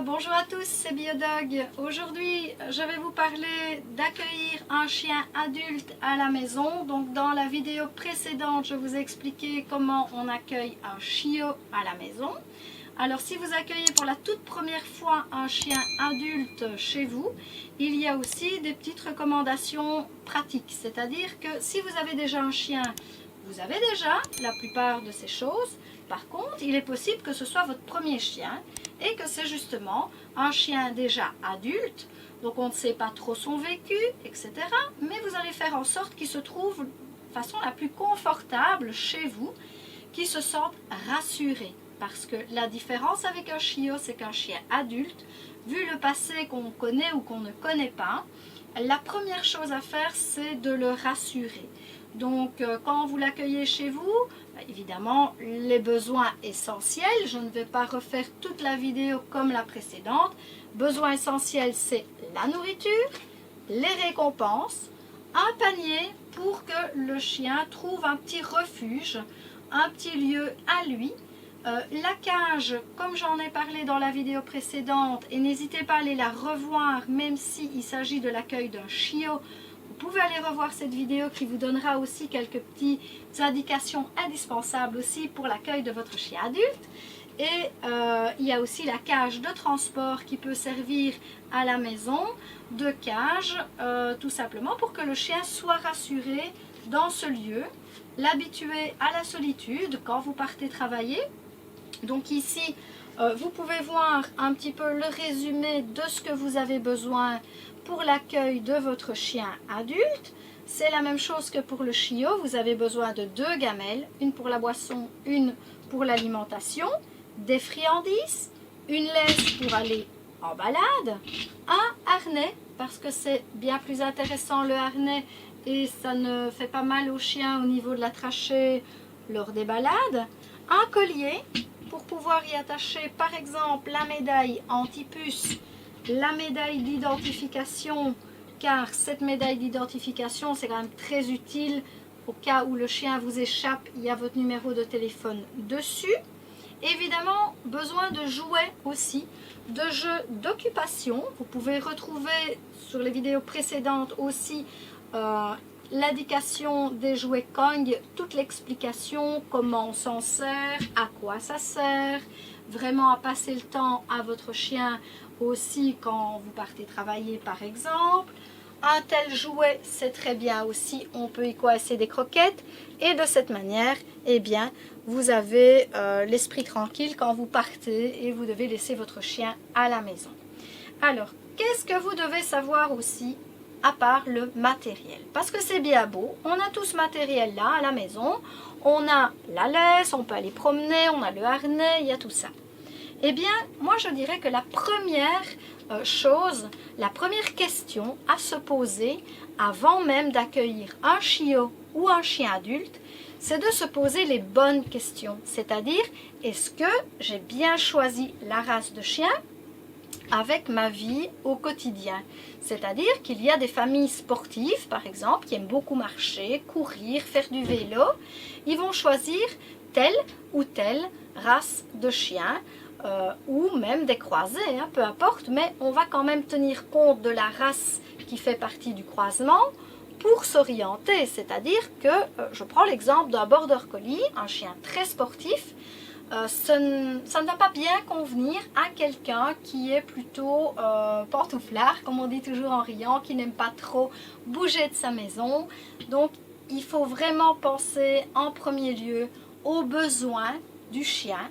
bonjour à tous, c'est Biodog. Aujourd'hui, je vais vous parler d'accueillir un chien adulte à la maison. Donc dans la vidéo précédente, je vous ai expliqué comment on accueille un chiot à la maison. Alors si vous accueillez pour la toute première fois un chien adulte chez vous, il y a aussi des petites recommandations pratiques. C'est-à-dire que si vous avez déjà un chien, vous avez déjà la plupart de ces choses. Par contre, il est possible que ce soit votre premier chien et que c'est justement un chien déjà adulte, donc on ne sait pas trop son vécu, etc. Mais vous allez faire en sorte qu'il se trouve de façon la plus confortable chez vous, qu'il se sente rassuré. Parce que la différence avec un chiot, c'est qu'un chien adulte, vu le passé qu'on connaît ou qu'on ne connaît pas, la première chose à faire, c'est de le rassurer. Donc, quand vous l'accueillez chez vous, évidemment, les besoins essentiels, je ne vais pas refaire toute la vidéo comme la précédente. Besoins essentiels, c'est la nourriture, les récompenses, un panier pour que le chien trouve un petit refuge, un petit lieu à lui. La cage, comme j'en ai parlé dans la vidéo précédente, et n'hésitez pas à aller la revoir, même s'il s'agit de l'accueil d'un chiot. Vous pouvez aller revoir cette vidéo qui vous donnera aussi quelques petites indications indispensables aussi pour l'accueil de votre chien adulte. Et il y a aussi la cage de transport qui peut servir à la maison de cage, tout simplement pour que le chien soit rassuré dans ce lieu, l'habituer à la solitude quand vous partez travailler. Donc ici, vous pouvez voir un petit peu le résumé de ce que vous avez besoin pour l'accueil de votre chien adulte. C'est la même chose que pour le chiot, vous avez besoin de 2 gamelles, une pour la boisson, une pour l'alimentation, des friandises, une laisse pour aller en balade, un harnais, parce que c'est bien plus intéressant le harnais et ça ne fait pas mal au chien au niveau de la trachée lors des balades, un collier pour pouvoir y attacher par exemple la médaille anti-puce, la médaille d'identification, car cette médaille d'identification c'est quand même très utile au cas où le chien vous échappe, il y a votre numéro de téléphone dessus. Évidemment, besoin de jouets aussi, de jeux d'occupation. Vous pouvez retrouver sur les vidéos précédentes aussi l'indication des jouets Kong, toute l'explication, comment on s'en sert, à quoi ça sert, vraiment à passer le temps à votre chien aussi quand vous partez travailler par exemple. Un tel jouet, c'est très bien aussi, on peut y coincer des croquettes et de cette manière, eh bien, vous avez l'esprit tranquille quand vous partez et vous devez laisser votre chien à la maison. Alors, qu'est-ce que vous devez savoir aussi à part le matériel? Parce que c'est bien beau, on a tout ce matériel là à la maison, on a la laisse, on peut aller promener, on a le harnais, il y a tout ça. Eh bien, moi je dirais que la première chose, la première question à se poser avant même d'accueillir un chiot ou un chien adulte, c'est de se poser les bonnes questions. C'est-à-dire, est-ce que j'ai bien choisi la race de chien avec ma vie au quotidien? C'est-à-dire qu'il y a des familles sportives, par exemple, qui aiment beaucoup marcher, courir, faire du vélo. Ils vont choisir telle ou telle race de chien, ou même des croisés, hein, peu importe, mais on va quand même tenir compte de la race qui fait partie du croisement pour s'orienter. C'est-à-dire que, je prends l'exemple d'un border collie, un chien très sportif, ça ne va pas bien convenir à quelqu'un qui est plutôt pantouflard, comme on dit toujours en riant, qui n'aime pas trop bouger de sa maison. Donc, il faut vraiment penser en premier lieu aux besoins du chien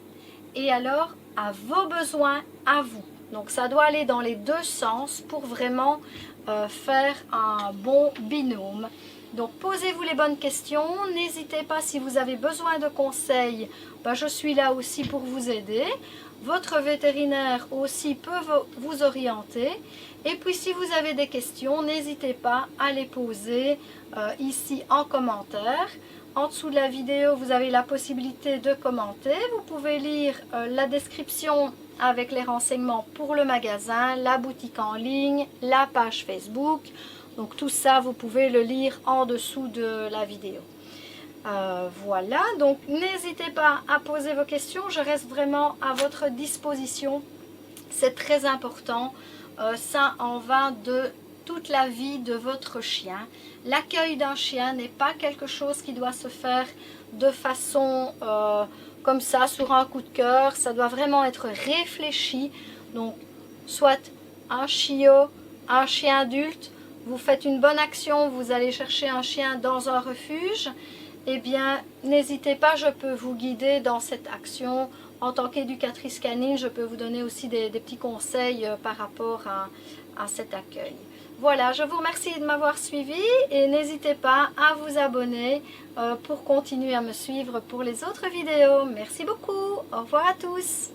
et alors à vos besoins à vous. Donc, ça doit aller dans les deux sens pour vraiment faire un bon binôme. Donc posez-vous les bonnes questions, n'hésitez pas si vous avez besoin de conseils, je suis là aussi pour vous aider. Votre vétérinaire aussi peut vous orienter. Et puis si vous avez des questions, n'hésitez pas à les poser ici en commentaire. En dessous de la vidéo, vous avez la possibilité de commenter. Vous pouvez lire la description avec les renseignements pour le magasin, la boutique en ligne, la page Facebook. Donc tout ça, vous pouvez le lire en dessous de la vidéo. Voilà, donc n'hésitez pas à poser vos questions. Je reste vraiment à votre disposition C'est très important. Ça en va de toute la vie de votre chien. L'accueil d'un chien n'est pas quelque chose qui doit se faire de façon comme ça, sur un coup de cœur. Ça doit vraiment être réfléchi. Donc, soit un chiot, un chien adulte, vous faites une bonne action, vous allez chercher un chien dans un refuge, eh bien, n'hésitez pas, je peux vous guider dans cette action. En tant qu'éducatrice canine, je peux vous donner aussi des petits conseils par rapport à cet accueil. Voilà, je vous remercie de m'avoir suivi et n'hésitez pas à vous abonner pour continuer à me suivre pour les autres vidéos. Merci beaucoup, au revoir à tous.